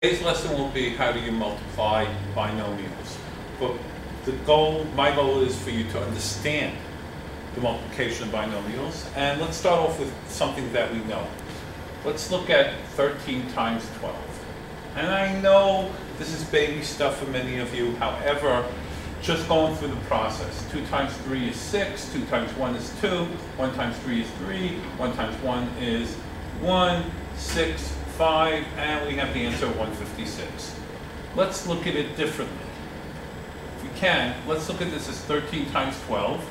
Today's lesson will be how do you multiply binomials. But my goal is for you to understand the multiplication of binomials. And let's start off with something that we know. Let's look at 13 times 12. And I know this is baby stuff for many of you. However, just going through the process. 2 times 3 is 6, 2 times 1 is 2, 1 times 3 is 3, 1 times 1 is 1, 6, 5, and we have the answer 156. Let's look at it differently. If we can, let's look at this as 13 times 12,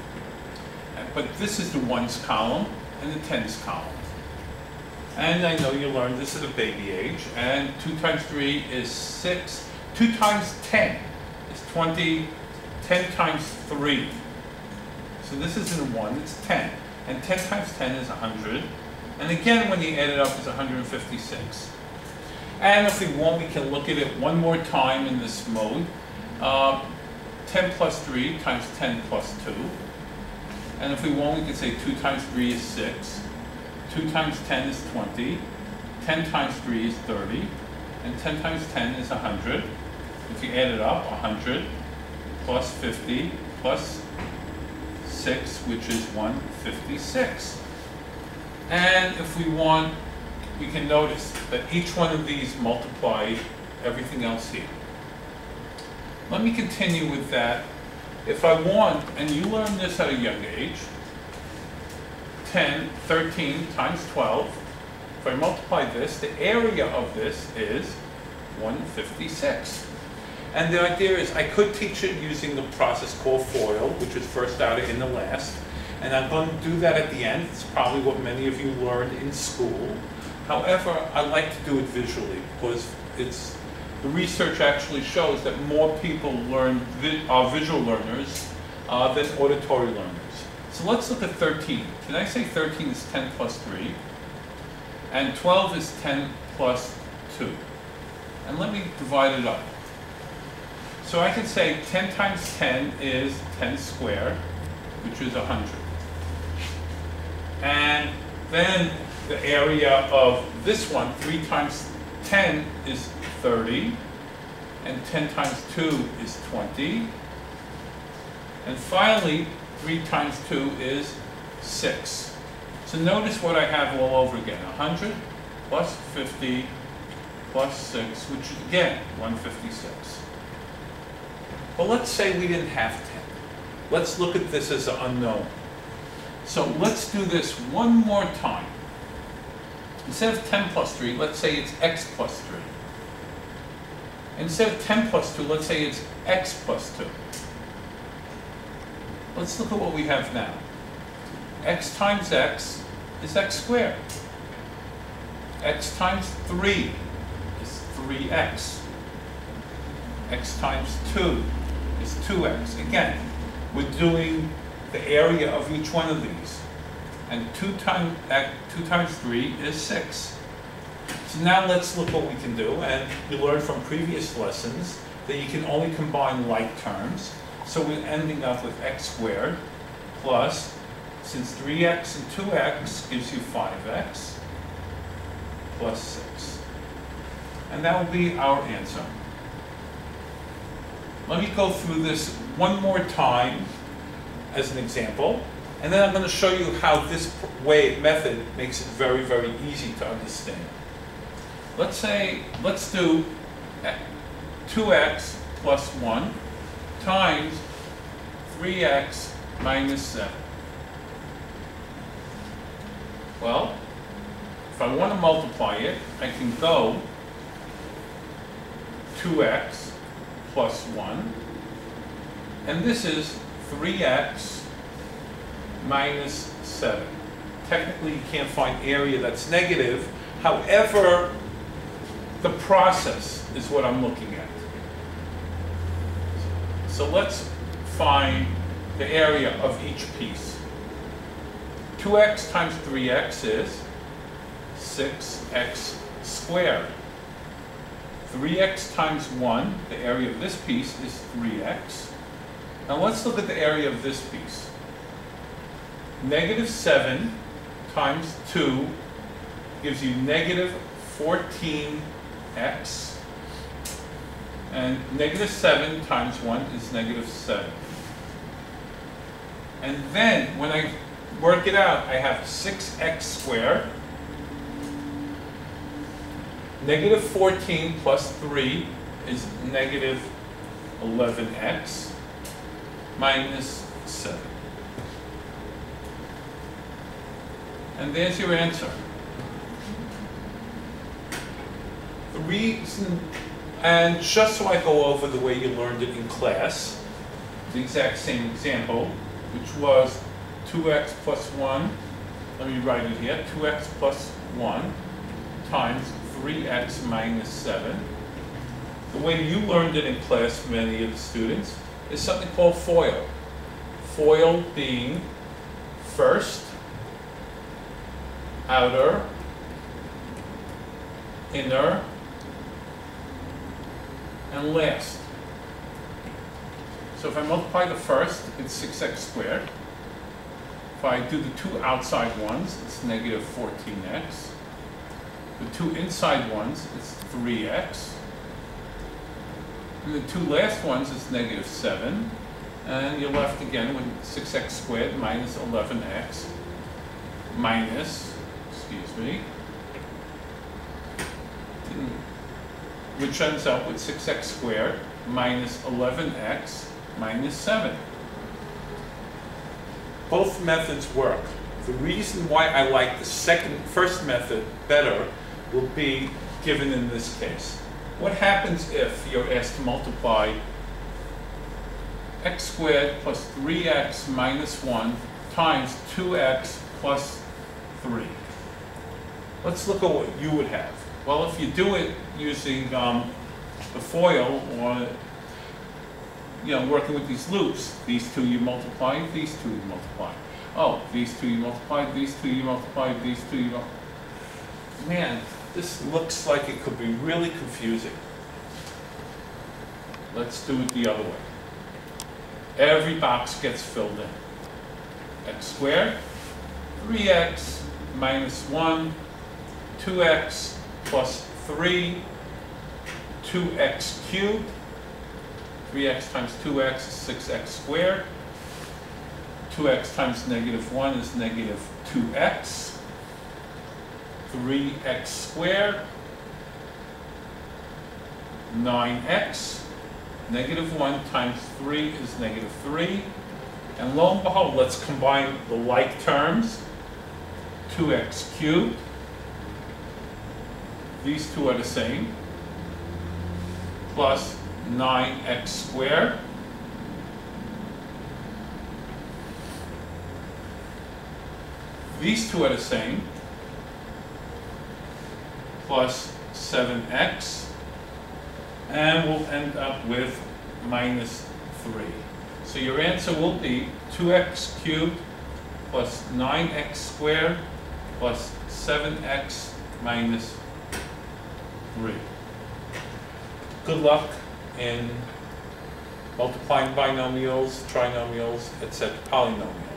but this is the ones column and the tens column. And I know you learned this at a baby age, and 2 times 3 is 6, 2 times 10 is 20, 10 times 3. So this isn't 1, it's 10, and 10 times 10 is 100. And again, when you add it up, it's 156. And if we want, we can look at it one more time in this mode. 10 plus 3 times 10 plus 2. And if we want, we can say 2 times 3 is 6. 2 times 10 is 20. 10 times 3 is 30. And 10 times 10 is 100. If you add it up, 100 plus 50 plus 6, which is 156. And if we want, we can notice that each one of these multiplied everything else here. Let me continue with that. If I want, and you learned this at a young age, 13 times 12, if I multiply this, the area of this is 156. And the idea is I could teach it using the process called FOIL, which is first out in the last. And I'm going to do that at the end. It's probably what many of you learned in school. However, I like to do it visually because the research actually shows that more people are visual learners than auditory learners. So let's look at 13. Can I say 13 is 10 plus 3? And 12 is 10 plus 2. And let me divide it up. So I can say 10 times 10 is 10 squared, which is 100. And then the area of this one, 3 times 10 is 30, and 10 times 2 is 20. And finally, 3 times 2 is 6. So notice what I have all over again, 100 plus 50 plus 6, which is again 156. But let's say we didn't have 10. Let's look at this as an unknown. So let's do this one more time. Instead of 10 plus 3, let's say it's x plus 3. Instead of 10 plus 2, let's say it's x plus 2. Let's look at what we have now. X times x is x squared. X times 3 is 3x. X times 2 is 2x. Again, we're doing the area of each one of these. And 2 times 3 is 6. So now let's look what we can do. And you learned from previous lessons that you can only combine like terms. So we're ending up with x squared plus, since 3x and 2x gives you 5x, plus 6. And that will be our answer. Let me go through this one more time as an example, and then I'm going to show you how this method makes it very, very easy to understand. Let's do 2x plus 1 times 3x minus 7. Well, if I want to multiply it, I can go 2x plus 1, and this is 3x minus 7. Technically, you can't find area that's negative. However, the process is what I'm looking at. So let's find the area of each piece. 2x times 3x is 6x squared. 3x times 1, the area of this piece, is 3x. Now let's look at the area of this piece. Negative 7 times 2 gives you negative 14x. And negative 7 times 1 is negative 7. And then, when I work it out, I have 6x squared. Negative 14 plus 3 is negative 11x minus 7. And there's your answer. The reason, and just so I go over the way you learned it in class, the exact same example, which was 2x plus 1, let me write it here, 2x plus 1 times 3x minus 7. The way you learned it in class, many of the students, is something called FOIL. FOIL being first, outer, inner, and last. So if I multiply the first, it's 6x squared. If I do the two outside ones, it's negative 14x. The two inside ones, it's 3x. And the two last ones is negative 7. And you're left again with 6x squared minus 11x minus, which ends up with 6x squared minus 11x minus 7. Both methods work. The reason why I like the first method better will be given in this case. What happens if you're asked to multiply x squared plus 3x minus 1 times 2x plus 3? Let's look at what you would have. Well, if you do it using the FOIL, or working with these loops, these two you multiply, these two you multiply. Oh, these two you multiply, these two you multiply, these two you multiply. Man, this looks like it could be really confusing. Let's do it the other way. Every box gets filled in. X squared, 3x minus 1, 2x plus 3, 2x cubed. 3x times 2x is 6x squared. 2x times negative 1 is negative 2x. 3x squared. 9x. Negative 1 times 3 is negative 3. And lo and behold, let's combine the like terms. 2x cubed. These two are the same. Plus 9x squared. These two are the same. Plus 7x. And we'll end up with minus 3. So your answer will be 2x cubed plus 9x squared plus 7x minus 3. Good luck in multiplying binomials, trinomials, etc., polynomials.